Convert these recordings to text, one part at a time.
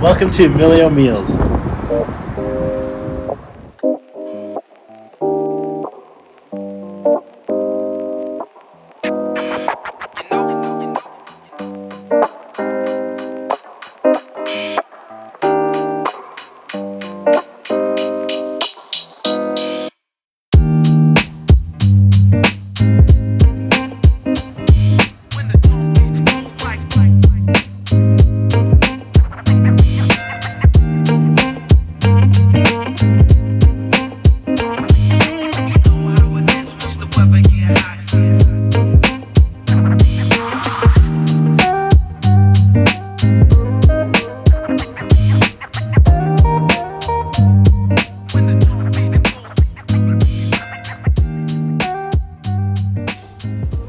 Welcome to EmilioMeals.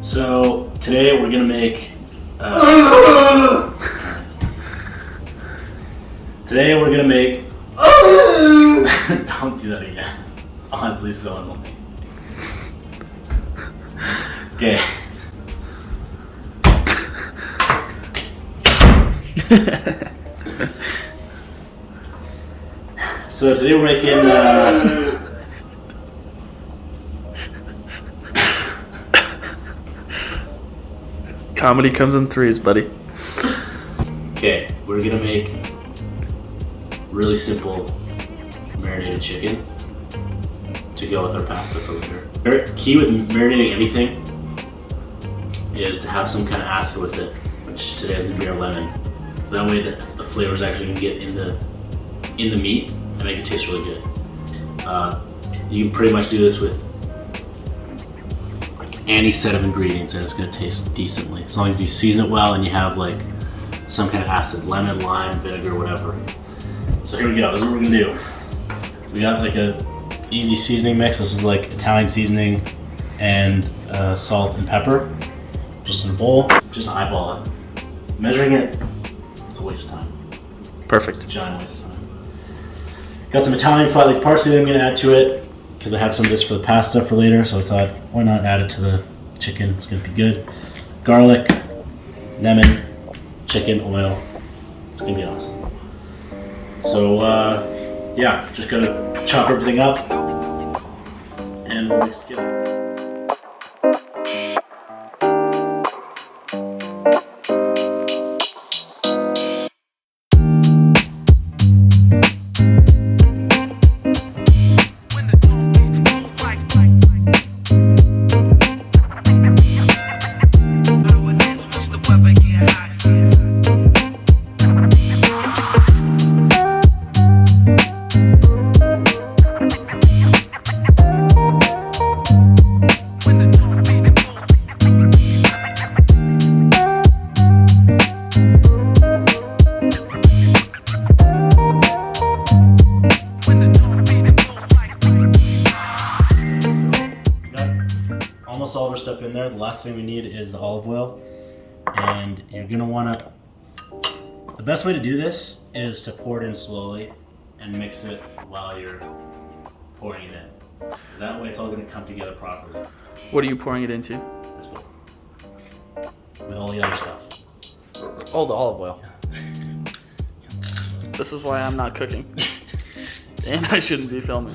So today we're gonna make. Don't do that again. It's honestly so annoying. Okay. So today we're making. Comedy comes in threes, buddy. Okay, we're gonna make really simple marinated chicken to go with our pasta for later. Very key with marinating anything is to have some kind of acid with it, which today is gonna be our lemon. So that way the flavors actually can get in the meat and make it taste really good. You can pretty much do this with any set of ingredients and it's going to taste decently as long as you season it well and you have like some kind of acid, lemon, lime, vinegar, whatever. So here we go. This is what we're going to do. We got like a easy seasoning mix. This is like Italian seasoning and salt and pepper just in a bowl. Just eyeball it. Measuring it, it's a waste of time. Perfect. It's a giant waste of time. Got some Italian flat leaf parsley that I'm going to add to it because I have some of this for the pasta for later, so I thought, why not add it to the chicken? It's gonna be good. Garlic, lemon, chicken, oil. It's gonna be awesome. So, yeah, just gotta chop everything up and we'll mix it together. Almost all of our stuff in there. The last thing we need is olive oil, and you're gonna wanna. The best way to do this is to pour it in slowly and mix it while you're pouring it in, because that way it's all gonna come together properly. What are you pouring it into? This bowl. With all the other stuff. Oh, the olive oil. Yeah. This is why I'm not cooking. And I shouldn't be filming.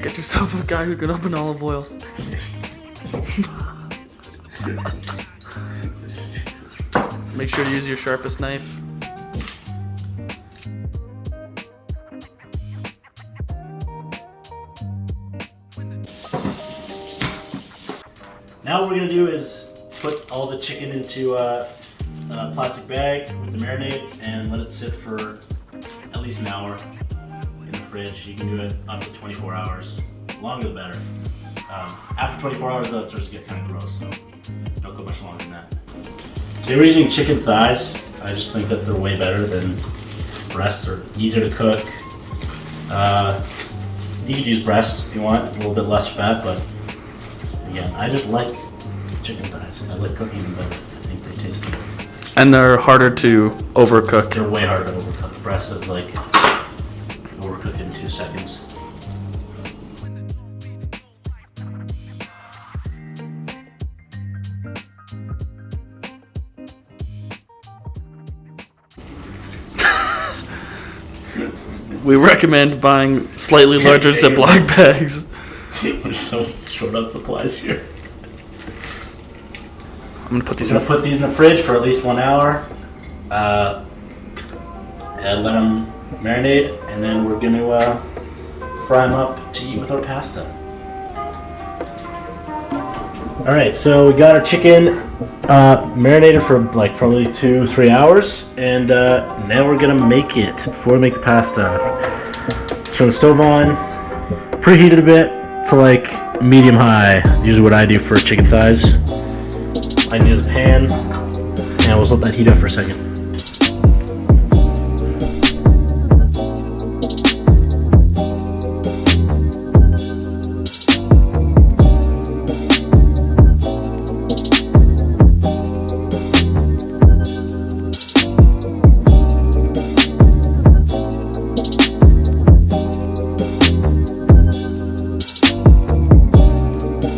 Get yourself a guy who can open olive oil. Make sure to use your sharpest knife. Now what we're gonna do is put all the chicken into a plastic bag with the marinade and let it sit for at least an hour in the fridge. You can do it up to 24 hours. The longer the better. After 24 hours though, it starts to get kind of gross, so don't go much longer than that. Today we're using chicken thighs. I just think that they're way better than breasts. They're easier to cook. You could use breast if you want, a little bit less fat, but again, I just like chicken thighs. I like cooking them better. I think they taste good. And they're harder to overcook. They're way harder to overcook. Breast is like overcook it in 2 seconds. we recommend buying slightly larger Ziploc bags. We're so short on supplies here. I'm gonna put these We're gonna put these in the fridge for at least 1 hour, and let them marinate, and then we're gonna fry them up to eat with our pasta. All right, so we got our chicken marinated for like probably 2-3 hours, and now we're gonna make it before we make the pasta. Let's turn the stove on, preheat it a bit to like medium high. It's usually what I do for chicken thighs. I use a pan, and we'll let that heat up for a second.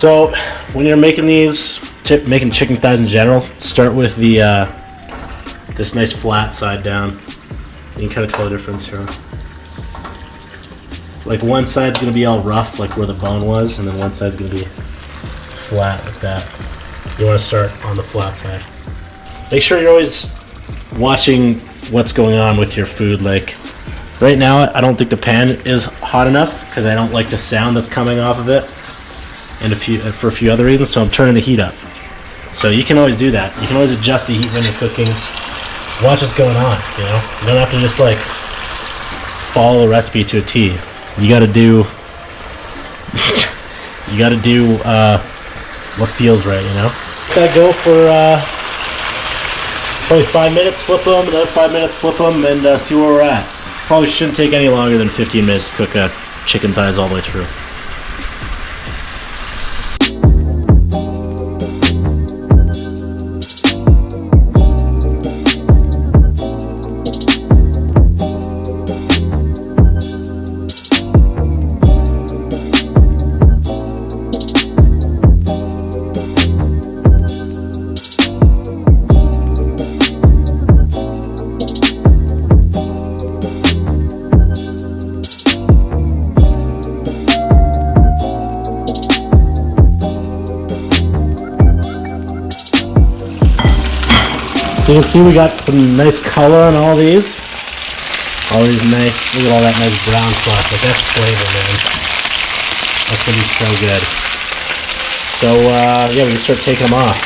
So when you're making these, making chicken thighs in general, start with the this nice flat side down. You can kind of tell the difference here. Like one side's gonna be all rough, like where the bone was, and then one side's gonna be flat like that. You want to start on the flat side. Make sure you're always watching what's going on with your food. Like right now, I don't think the pan is hot enough because I don't like the sound that's coming off of it. And for a few other reasons, so I'm turning the heat up. So you can always do that. You can always adjust the heat when you're cooking. Watch what's going on, you know? You don't have to just like follow the recipe to a T. You gotta do what feels right, you know? Gotta go for probably 5 minutes, flip them, another 5 minutes, flip them, and see where we're at. Probably shouldn't take any longer than 15 minutes to cook chicken thighs all the way through. You can see we got some nice color on all these. All these nice, look at all that nice brown stuff. Like that's flavor, man. That's gonna be so good. So yeah, we can start taking them off.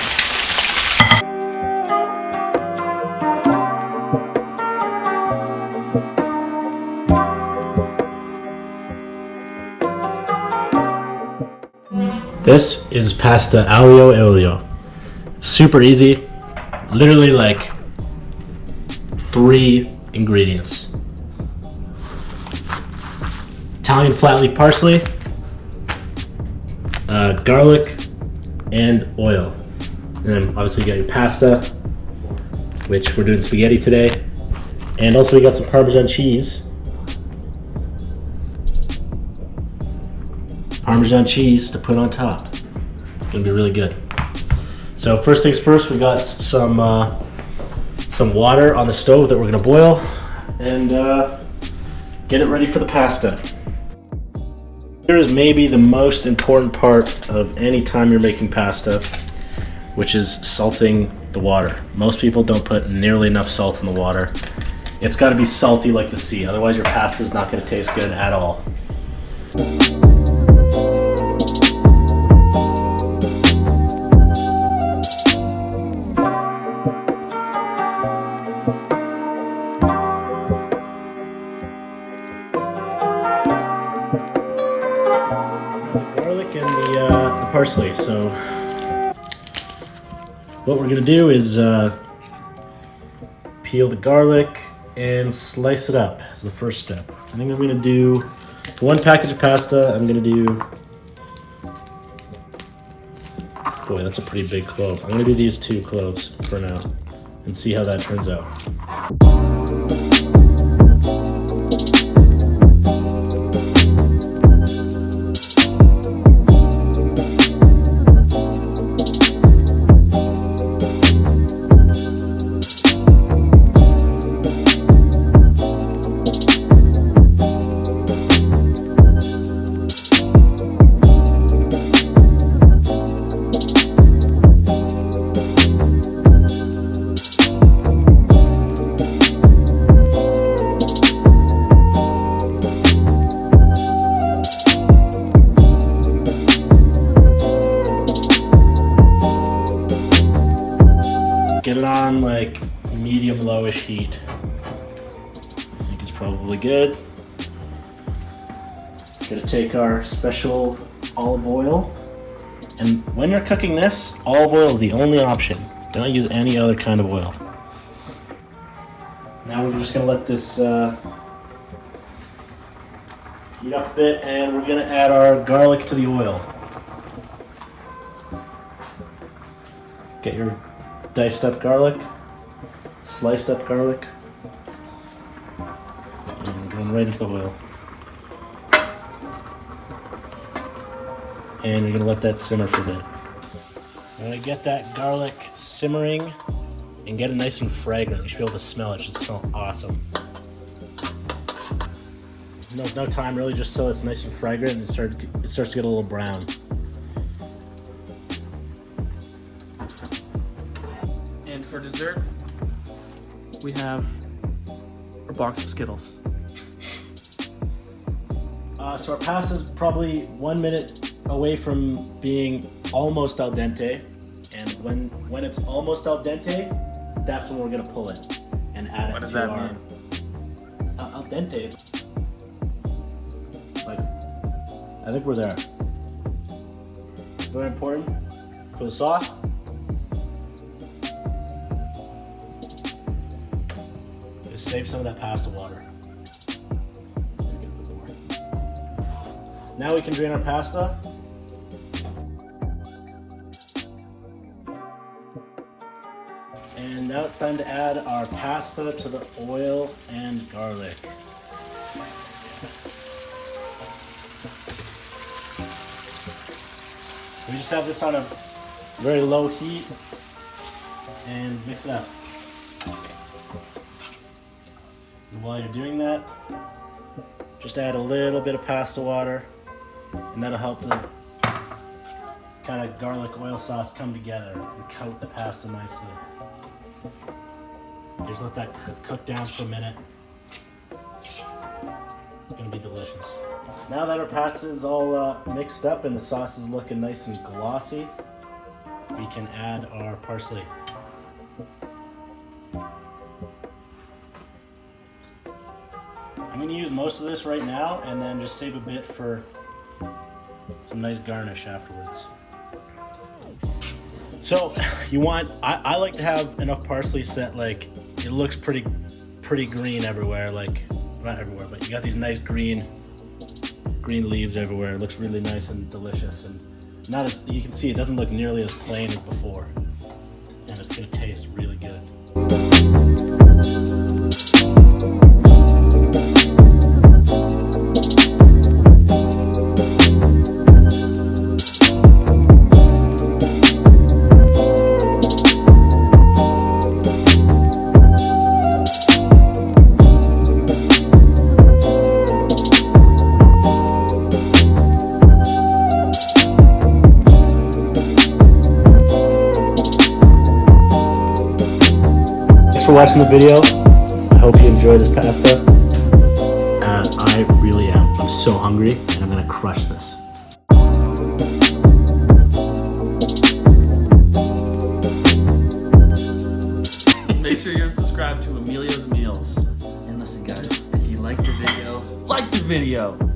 This is pasta Aglio e Olio. Super easy. Literally like 3 ingredients. Italian flat leaf parsley, garlic, and oil. And then obviously you got your pasta, which we're doing spaghetti today. And also we got some Parmesan cheese. Parmesan cheese to put on top. It's gonna be really good. So first things first, we got some water on the stove that we're gonna boil, and get it ready for the pasta. Here is maybe the most important part of any time you're making pasta, which is salting the water. Most people don't put nearly enough salt in the water. It's got to be salty like the sea, otherwise your pasta is not going to taste good at all. Parsley. So what we're gonna do is peel the garlic and slice it up as the first step. I think I'm gonna do 1 package of pasta. I'm gonna do, boy, that's a pretty big clove. I'm gonna do these 2 cloves for now and see how that turns out. medium-ish heat. I think it's probably good. Gonna take our special olive oil. And when you're cooking this, olive oil is the only option. Do not use any other kind of oil. Now we're just gonna let this heat up a bit, and we're gonna add our garlic to the oil. Get your diced up garlic, sliced up garlic, and going right into the oil. And you're gonna let that simmer for a bit. When I get that garlic simmering and get it nice and fragrant, you should be able to smell it. It should smell awesome. No time really, just so it's nice and fragrant and it starts to get a little brown. And for dessert, we have our box of Skittles. So our pasta is probably 1 minute away from being almost al dente, and when it's almost al dente, that's when we're gonna pull it and add What it does to that our mean? Al dente. Like, I think we're there. Very important for the sauce. Just save some of that pasta water. Now we can drain our pasta. And now it's time to add our pasta to the oil and garlic. We just have this on a very low heat and mix it up. And while you're doing that, just add a little bit of pasta water, and that'll help the kind of garlic oil sauce come together and coat the pasta nicely. Just let that cook down for a minute. It's gonna be delicious. Now that our pasta is all mixed up and the sauce is looking nice and glossy, we can add our parsley. I'm gonna use most of this right now and then just save a bit for some nice garnish afterwards. So I like to have enough parsley so that like it looks pretty green everywhere, like not everywhere, but you got these nice green leaves everywhere. It looks really nice and delicious, and not as you can see, it doesn't look nearly as plain as before, and it's gonna taste really good. Thanks for watching the video. I hope you enjoy this pasta. I really am. I'm so hungry and I'm gonna crush this. Make sure you're subscribed to Emilio's Meals. And listen guys, if you like the video, Like the video!